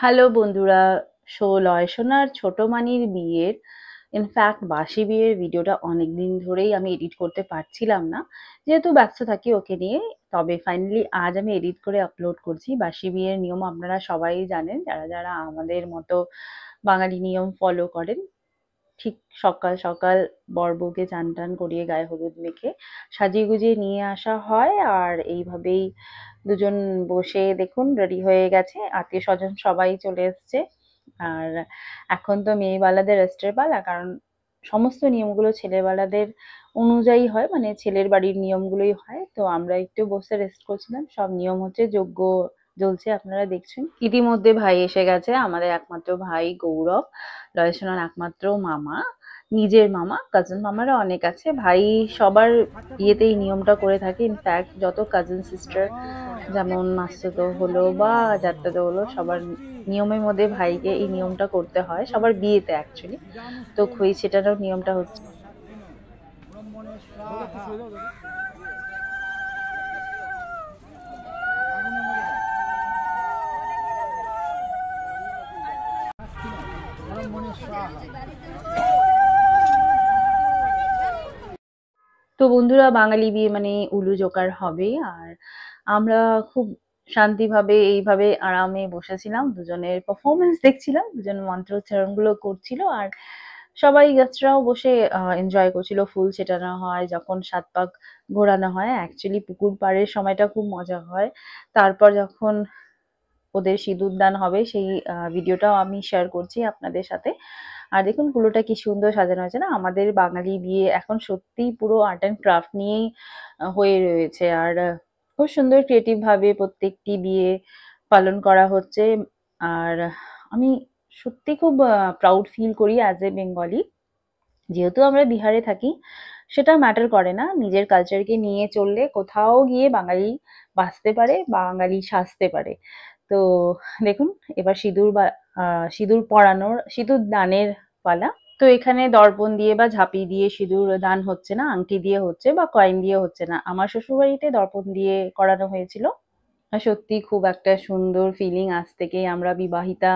Hello বন্ধুরা, লয় সোনার ছোট মানির বিয়ের ইনফ্যাক্ট বাসি বিয়ের ভিডিওটা অনেকদিন ধরেই আমি এডিট করতে পারছিলাম না, যেহেতু ব্যস্ত থাকি ওকে নিয়ে। তবে ফাইনালি আজ আমি এডিট করে আপলোড করছি। বাসি বিয়ের নিয়ম আপনারা সবাই জানেন, যারা যারা আমাদের মতো বাঙালি নিয়ম ফলো করেন। ঠিক সকাল সকাল বর বউকে চান টান করিয়ে গায়ে হলুদ মেখে সাজিয়ে গুজিয়ে নিয়ে আসা হয়, আর এইভাবেই দুজন বসে দেখুন রেডি হয়ে গেছে, আত্মীয় স্বজন সবাই চলে এসছে। আর এখন তো মেয়েবালাদের রেস্টের পালা, কারণ সমস্ত নিয়মগুলো ছেলেবেলাদের অনুযায়ী হয়, মানে ছেলের বাড়ির নিয়মগুলোই হয়। তো আমরা একটু বসে রেস্ট করছিলাম। সব নিয়ম হচ্ছে, যজ্ঞ জ্বলছে আপনারা দেখছেন। ইতিমধ্যে ভাই এসে গেছে, আমাদের একমাত্র ভাই গৌরব, রয়েশনার একমাত্র মামা, নিজের মামা। কাজিন মামারা অনেক আছে, ভাই সবার ইয়েতে এই নিয়মটা করে থাকে। ইনফ্যাক্ট যত কাজিন সিস্টার, যেমন মাসতুতো হলো বা জাত্তাতো হলো, সবার নিয়মের মধ্যে ভাইকে এই নিয়মটা করতে হয়, সবার বিয়েতে অ্যাকচুয়ালি। তো খই ছেটানোর নিয়মটা হচ্ছে। তো বন্ধুরা, বাঙালি বিয়ে মানে উলু জোকার হবে। আর আমরা খুব শান্তিভাবে এইভাবে আরামে বসেছিলাম, দুজনের পারফরমেন্স দেখছিলাম, দুজন মন্ত্রোচ্চারণ গুলো করছিল। আর সবাই গেস্টরাও বসে এনজয় করছিল। ফুল ছেটানো হয়, যখন ৭ পাক ঘোরানো হয়, অ্যাকচুয়ালি পুকুর পাড়ের সময়টা খুব মজা হয়। তারপর যখন ওদের সিঁদুর দান হবে, সেই ভিডিওটাও আমি শেয়ার করছি আপনাদের সাথে। আর দেখুন কুলোটা কি সুন্দর সাজানো হয়েছে না। আমাদের বাঙালি বিয়ে এখন সত্যিই পুরো আর্ট অ্যান্ড ক্রাফট নিয়েই হয়ে রয়েছে। আর খুব সুন্দর ক্রিয়েটিভ ভাবে প্রত্যেকটি বিয়ে পালন করা হচ্ছে। আর আমি সত্যি খুব প্রাউড ফিল করি অ্যাজ এ বেঙ্গলি। যেহেতু আমরা বিহারে থাকি, সেটা ম্যাটার করে না, নিজের কালচারকে নিয়ে চললে কোথাও গিয়ে বাঙালি বাঁচতে পারে, বাঙালি সাজতে পারে। তো দেখুন, এবার সিঁদুর পরানোর, সিঁদুর দানের পালা। তো এখানে দর্পণ দিয়ে বা ঝাঁপি দিয়ে সিঁদুর দান হচ্ছে না, আংটি দিয়ে হচ্ছে বা কয়েন দিয়ে হচ্ছে না। আমার শ্বশুরবাড়িতে দর্পণ দিয়ে করানো হয়েছিল। আর সত্যি খুব একটা সুন্দর ফিলিং। আজ থেকেই আমরা বিবাহিতা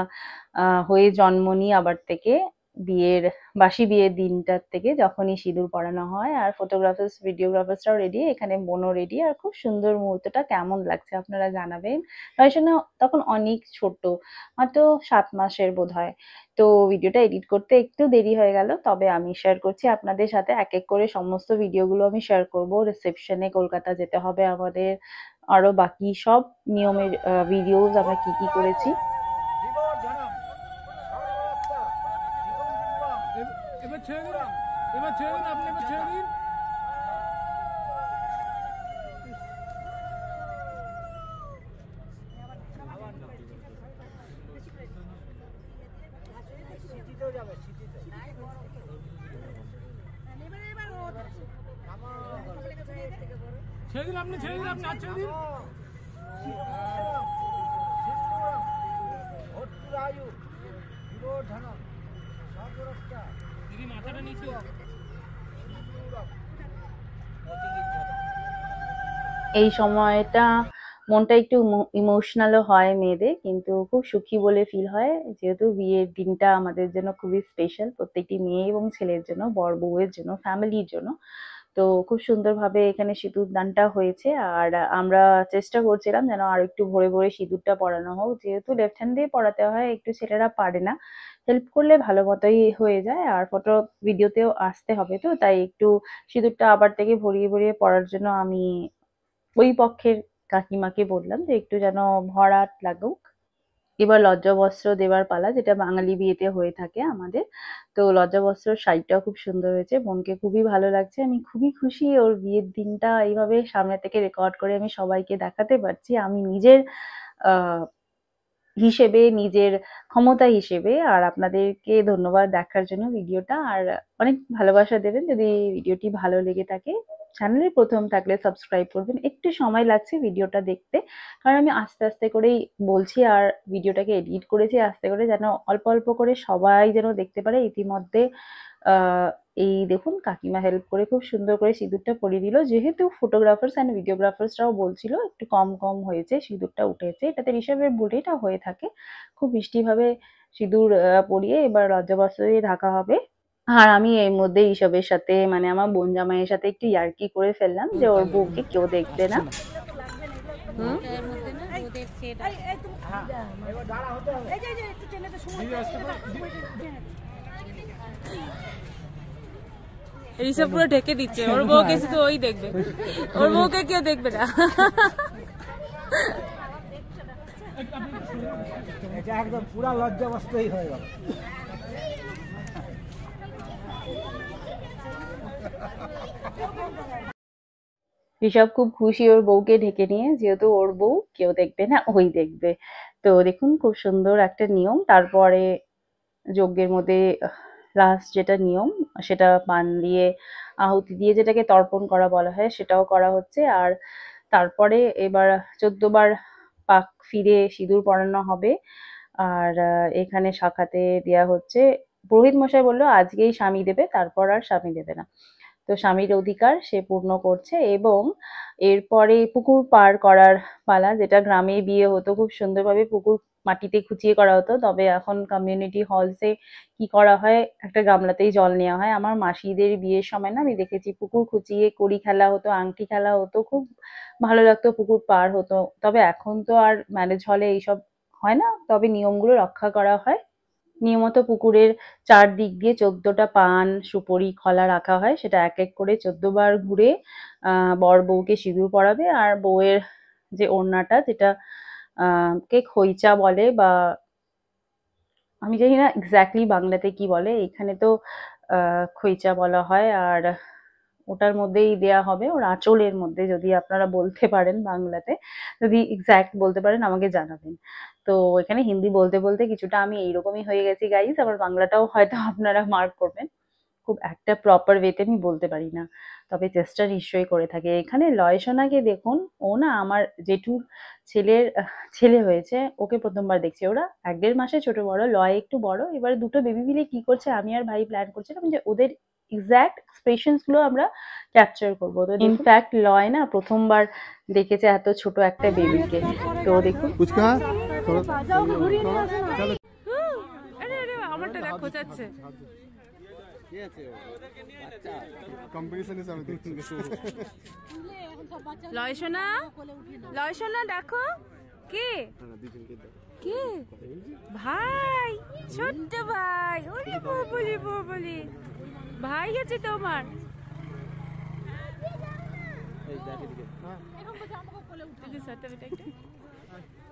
হয়ে জন্ম নিই আবার থেকে। বিয়ের বাসি বিয়ের দিনটার থেকে যখনই সিঁদুর পরানো হয়, আর ফটোগ্রাফার্স ভিডিওগ্রাফার্সরাও রেডি, এখানে বোনও রেডি। আর খুব সুন্দর মুহূর্তটা কেমন লাগছে আপনারা জানাবেন। রয়শনা তখন অনেক ছোট, মাত্র ৭ মাসের বোধহয়। তো ভিডিওটা এডিট করতে একটু দেরি হয়ে গেল, তবে আমি শেয়ার করছি আপনাদের সাথে। এক এক করে সমস্ত ভিডিওগুলো আমি শেয়ার করব। রিসেপশনে কলকাতা যেতে হবে আমাদের, আরো বাকি সব নিয়মের ভিডিওস আমরা কি কি করেছি। ছেড়ে দিন আপনি, ছেড়ে দিন আপনি, আর ছেড়ে দিন। দিদি মাথাটা নিচু। এই সময়টা মনটা একটু ইমোশনালও হয় মেয়েদের, কিন্তু খুব সুখী বলে ফিল হয়, যেহেতু বিয়ের দিনটা আমাদের জন্য খুবই স্পেশাল, প্রত্যেকটি মেয়ে এবং ছেলের জন্য, বর বউয়ের জন্য, ফ্যামিলির জন্য। তো খুব সুন্দরভাবে এখানে সিঁদুর দানটা হয়েছে। আর আমরা চেষ্টা করছিলাম যেন আর একটু ভোরে ভোরে সিঁদুরটা পরানো হোক, যেহেতু লেফট হ্যান্ড দিয়ে পরাতে হয়, একটু ছেলেরা পারে না, হেল্প করলে ভালো মতোই হয়ে যায়। আর ফটো ভিডিওতেও আসতে হবে, তো তাই একটু সিঁদুরটা আবার থেকে ভরিয়ে ভরিয়ে পরার জন্য আমি ওই পক্ষের কাকিমাকে বললাম যে একটু যেন ভরাট লাগুক। এবার লজ্জাবস্ত্র দেওয়ার পালা, যেটা বাঙালি বিয়েতে হয়ে থাকে আমাদের। তো লজ্জাবস্ত্রর শাড়িটাও খুব সুন্দর হয়েছে, বোনকে খুবই ভালো লাগছে। আমি খুবই খুশি ওর বিয়ের দিনটা এইভাবে সামনে থেকে রেকর্ড করে আমি সবাইকে দেখাতে পারছি, আমি নিজের আহ হিসেবে, নিজের ক্ষমতা হিসেবে। আর আপনাদেরকে ধন্যবাদ দেখার জন্য ভিডিওটা। আর অনেক ভালোবাসা দেবেন যদি ভিডিওটি ভালো লেগে থাকে। চ্যানেলে প্রথম থাকলে সাবস্ক্রাইব করবেন। একটু সময় লাগছে ভিডিওটা দেখতে, কারণ আমি আস্তে আস্তে করেই বলছি, আর ভিডিওটাকে এডিট করেছি আস্তে করে, যেন অল্প অল্প করে সবাই যেন দেখতে পারে। ইতিমধ্যে এই দেখুন কাকিমা হেল্প করে খুব সুন্দর করে সিঁদুরটা পরিয়ে দিল। যেহেতু ফটোগ্রাফার্স অ্যান্ড ভিডিওগ্রাফার্সরাও বলছিল একটু কম কম হয়েছে, সিঁদুরটা উঠেছে, এটাতে ঋষভের বুড়িটা হয়ে থাকে। খুব মিষ্টিভাবে সিঁদুর পরিয়ে এবার লজ্জাবস্ত্র দিয়ে ঢাকা হবে। আর আমি এর মধ্যে ঋষভের সাথে মানে আমার বোন জামাইয়ের সাথে একটু ইয়ার্কি করে ফেললাম যে ওর বউকে কেউ দেখবে না। হুম। ঋষভ পুরো ঢেকে দিচ্ছে, ওর বউকে শুধু ওই দেখবে, ওর বউকে কেউ দেখবে না। এটা একদম পুরা লজ্জাবস্থাই হয়ে গেল। ঋষভ খুব খুশি ওর বউকে ঢেকে নিয়ে, যেহেতু ওর বউ কেউ দেখবে না ওই দেখবে। তো দেখুন খুব সুন্দর একটা নিয়ম। তারপরে যজ্ঞের মধ্যে লাস্ট যেটা নিয়ম সেটা পান দিয়ে আহুতি দিয়ে যেটাকে তর্পণ করা বলা হয় সেটাও করা হচ্ছে। আর তারপরে এবার 14 বার পাক ফিরে সিঁদুর পরানো হবে। আর এখানে শাখাতে দেয়া হচ্ছে, পুরোহিত মশাই বললো আজকেই স্বামী দেবে, তারপর আর স্বামী দেবে না। তো স্বামীর অধিকার সে পূর্ণ করছে এবং এরপরে পুকুর পার করার পালা। যেটা গ্রামে বিয়ে হতো খুব সুন্দরভাবে পুকুর মাটিতে খুঁচিয়ে করা হতো, তবে এখন কমিউনিটি হলসে কি করা হয় একটা গামলাতেই জল নেওয়া হয়। আমার মাসিদের বিয়ের সময় না আমি দেখেছি পুকুর খুঁচিয়ে কড়ি খেলা হতো, আংটি খেলা হতো, খুব ভালো লাগতো, পুকুর পার হতো। তবে এখন তো আর ম্যারেজ হলে এইসব হয় না, তবে নিয়মগুলো রক্ষা করা হয়। নিয়মিত পুকুরের চারদিক দিয়ে 14টা পান, সুপারি, কলা রাখা হয়। সেটা এক এক করে 14 বার ঘুরে বর বউকে সিঁদুর পরাবে। আর বউয়ের যে ওড়নাটা যেটা কে খইচা বলে, বা আমি জানি না এক্স্যাক্টলি বাংলাতে কি বলে, এখানে তো খইচা বলা হয়। আর ওটার মধ্যেই দেয়া হবে, ওর আঁচলের মধ্যে, যদি আপনারা বলতে পারেন বাংলাতে, যদি এক্স্যাক্ট বলতে পারেন আমাকে জানাবেন। তো এখানে হিন্দি বলতে বলতে কিছুটা আমি এইরকমই হয়ে গেছি গাইজ, আমার বাংলাটাও হয়তো আপনারা মার্ক করবেন। খুব একটা প্রপার ওয়েতে আমি বলতে পারি না, তবে চেষ্টা নিশ্চয়ই করে থাকি। এখানে লয় সোনাকে দেখুন, ও না আমার জেঠুর ছেলের ছেলে হয়েছে, ওকে প্রথমবার দেখছি। ওরা 1-1.5 মাসে ছোট বড়, লয় একটু বড়। এবার দুটো বেবি মিলে কি করছে আমি আর ভাই প্ল্যান করছিলাম যে ওদের এক্সাক্ট এক্সপ্রেশনস গুলো আমরা ক্যাপচার করবো। তো ইনফ্যাক্ট লয় না প্রথমবার দেখেছে এত ছোট একটা বেবিকে। তো দেখুন ফুচকা আরে আরে আমারটা দেখো যাচ্ছে। কম্পিটিশন এসে আমি দেখছি। লয় সোনা, লয় সোনা দেখো কে কে ভাই, ছোট্ট ভাই, ওরে বলি বলি ভাই আছে তোমার।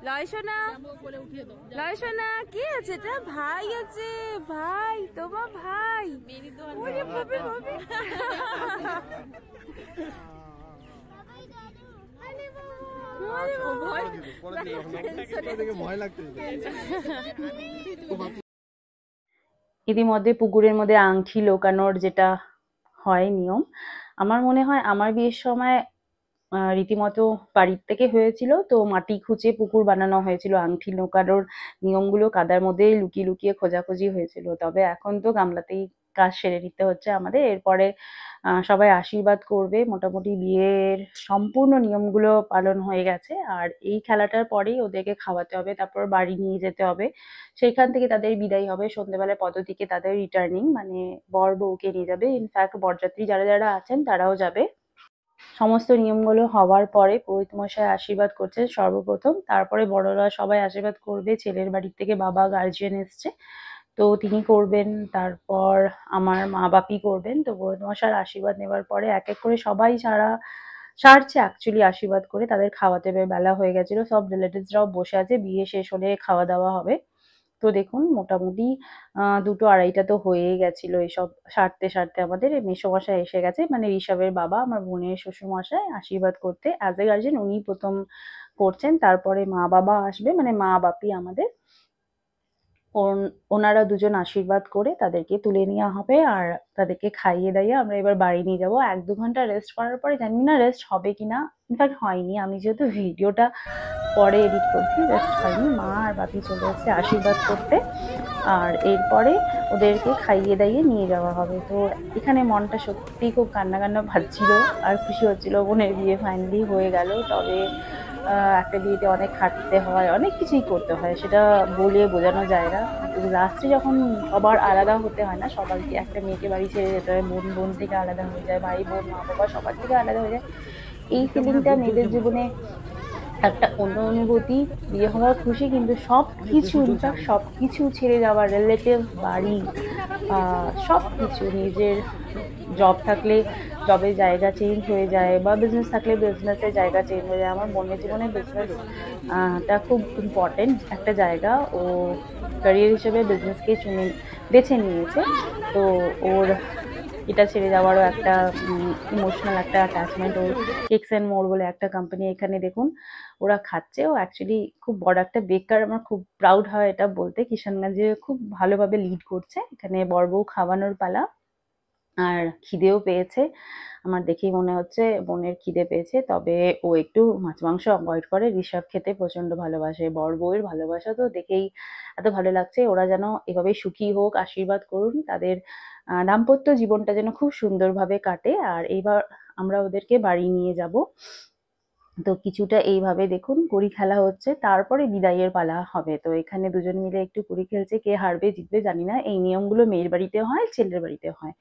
লয় সোনা, লয় সোনা কে আছে? এটা ভাই আছে, ভাই তোমার ভাই। ওরে বাবা বাবা, ভয় লাগছে। ইতিমধ্যে পুকুরের মধ্যে আংটি লোকানোর যেটা হয় নিয়ম, আমার মনে হয় আমার বিয়ের সময় রীতিমতো বাড়ির থেকে হয়েছিল। তো মাটি খুঁজে পুকুর বানানো হয়েছিল, আংটি লোকানোর নিয়মগুলো কাদার মধ্যে লুকিয়ে লুকিয়ে খোঁজাখুঁজি হয়েছিল। তবে এখন তো গামলাতেই কাজ সেরে নিতে হচ্ছে আমাদের। এরপরে সবাই আশীর্বাদ করবে, মোটামুটি বিয়ের সম্পূর্ণ নিয়মগুলো পালন হয়ে গেছে। আর এই খেলাটার পরেই ওদেরকে খাওয়াতে হবে, তারপর বাড়ি নিয়ে যেতে হবে। সেইখান থেকে তাদের বিদায় হবে সন্ধ্যেবেলায় পদ্ধতিকে, তাদের রিটার্নিং মানে বর বউকে নিয়ে যাবে। ইনফ্যাক্ট বরযাত্রী যারা যারা আছেন তারাও যাবে। সমস্ত নিয়মগুলো হওয়ার পরে পুরোহিত মশাই আশীর্বাদ করছেন সর্বপ্রথম, তারপরে বড়রা সবাই আশীর্বাদ করবে। ছেলের বাড়ি থেকে বাবা গার্জিয়ান এসছে, তো তিনি করবেন। তারপর আমার মা বাপি করবেন। তো পুরোহিত মশাইয়ের আশীর্বাদ নেওয়ার পরে এক এক করে সবাই সারছে অ্যাকচুয়ালি আশীর্বাদ করে, তাদের খাওয়াতে বেলা হয়ে গেছিল। সব রিলেটিভসরাও বসে আছে, বিয়ে শেষ হলে খাওয়া দাওয়া হবে। তো দেখুন মোটামুটি 2টো-2:30টা তো হয়েই গেছিল এসব সারতে সারতে। আমাদের মেসোমশাই এসে গেছে, মানে ঋষভের বাবা, আমার বোনের শ্বশুরমশাই আশীর্বাদ করতে। অ্যাজ এ গার্জিয়ান উনিই প্রথম করছেন, তারপরে মা বাবা আসবে, মানে মা বাপি আমাদের। ওনারা দুজন আশীর্বাদ করে তাদেরকে তুলে নেওয়া হবে আর তাদেরকে খাইয়ে দাইয়ে আমরা এবার বাড়ি নিয়ে যাবো। 1-2 ঘন্টা রেস্ট করার পরে জানি না রেস্ট হবে কিনা, ইনফ্যাক্ট হয়নি, আমি যেহেতু ভিডিওটা পরে এডিট করছি, রেস্ট হয়নি। মা আর বাপি চলে এসেছে আশীর্বাদ করতে, আর এরপরে ওদেরকে খাইয়ে দাইয়ে নিয়ে যাওয়া হবে। তো এখানে মনটা সত্যি খুব কান্না কান্না ভাবছিল আর খুশি হচ্ছিল, বোনের বিয়ে ফাইনালি হয়ে গেল। তবে একটা বিয়েতে অনেক খাটতে হয়, অনেক কিছুই করতে হয়, সেটা বলে বোঝানো যায় না। কিন্তু লাস্টে যখন সবার আলাদা হতে হয় না, সবাইকে একটা মেয়েকে বাড়ি ছেড়ে যেতে হয়, বোন বোন থেকে আলাদা হয়ে যায়, ভাই বোন মা বাবা সবার থেকে আলাদা হয়ে যায়, এই ফিলিংটা মেয়েদের জীবনে একটা অন্য অনুভূতি। বিয়ে হওয়ার খুশি, কিন্তু সব কিছু ইনফ্যাক্ট সব কিছু ছেড়ে যাওয়ার, রিলেটিভ, বাড়ি, সব কিছু, নিজের জব থাকলে জবের জায়গা চেঞ্জ হয়ে যায়, বা বিজনেস থাকলে বিজনেসের জায়গা চেঞ্জ হয়ে যায়। আমার বোনের জীবনে বিজনেসটা খুব ইম্পর্টেন্ট একটা জায়গা, ও ক্যারিয়ার হিসেবে বিজনেসকে বেছে নিয়েছে। তো ওর এটা ছেড়ে যাওয়ারও একটা ইমোশনাল একটা attachment. Or cakes and more বলে একটা কোম্পানি এখানে দেখুন ওরা খাচ্ছে, ও অ্যাকচুয়ালি খুব বড় একটা বেকার, আমার খুব প্রাউড হয় এটা বলতে। কিষানগঞ্জে খুব ভালোভাবে লিড করছে। এখানে বর বউ খাওয়ানোর পালা, আর খিদেও পেয়েছে, আমার দেখেই মনে হচ্ছে বোনের খিদে পেয়েছে। তবে ও একটু মাছ মাংস অ্যাভয়েড করে, ঋষভ খেতে প্রচন্ড ভালোবাসে। বর বউয়ের ভালোবাসা তো দেখেই এত ভালো লাগছে। ওরা যেন এভাবে সুখী হোক, আশীর্বাদ করুন, তাদের দাম্পত্য জীবনটা যেন খুব সুন্দরভাবে কাটে। আর এইবার আমরা ওদেরকে বাড়ি নিয়ে যাব। তো কিছুটা এইভাবে দেখুন কড়ি খেলা হচ্ছে, তারপরে বিদায়ের পালা হবে। তো এখানে দুজন মিলে একটু কড়ি খেলছে, কে হারবে জিতবে জানি না। এই নিয়মগুলো মেয়ের বাড়িতে হয়, ছেলের বাড়িতে হয়।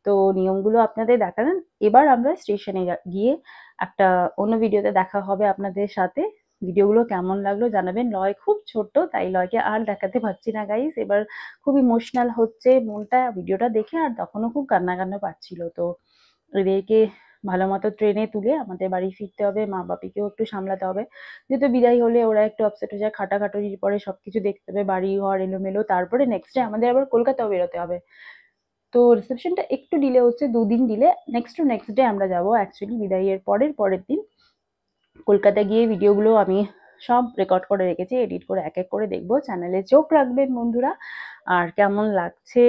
তো নিয়মগুলো আপনাদের দেখালাম। এবার আমরা স্টেশনে গিয়ে একটা অন্য ভিডিওতে দেখা হবে আপনাদের সাথে। ভিডিওগুলো কেমন লাগলো জানাবেন। লয় খুব ছোট্ট, তাই লয়কে আর দেখাতে পারছি না গাইস। এবার খুব ইমোশনাল হচ্ছে মনটা ভিডিওটা দেখে, আর তখনও খুব কান্না কান্না পাচ্ছিল। তো এদেরকে ভালো মতো ট্রেনে তুলে আমাদের বাড়ি ফিরতে হবে, মা বাপিকেও একটু সামলাতে হবে, যেহেতু বিদায় হলে ওরা একটু আপসেট হয়ে যায়। খাটাখাটুরির পরে সবকিছু দেখতে হবে, বাড়ি ঘর এলোমেলো। তারপরে নেক্সট ডে আমাদের আবার কলকাতাও বেরোতে হবে। তো রিসেপশনটা একটু ডিলে হচ্ছে, 2 দিন ডিলে। নেক্সট ডে আমরা যাবো অ্যাকচুয়ালি বিদায়ের পরের দিন। কলকাতা গিয়ে ভিডিওগুলো আমি সব রেকর্ড করে রেখেছি, এডিট করে এক এক করে দেখবো। চ্যানেলে চোখ রাখবেন বন্ধুরা। আর কেমন লাগছে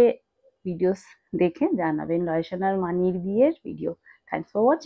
ভিডিওস দেখে জানাবেন। লয়শান আর মানির বিয়ের ভিডিও। Thanks for watching.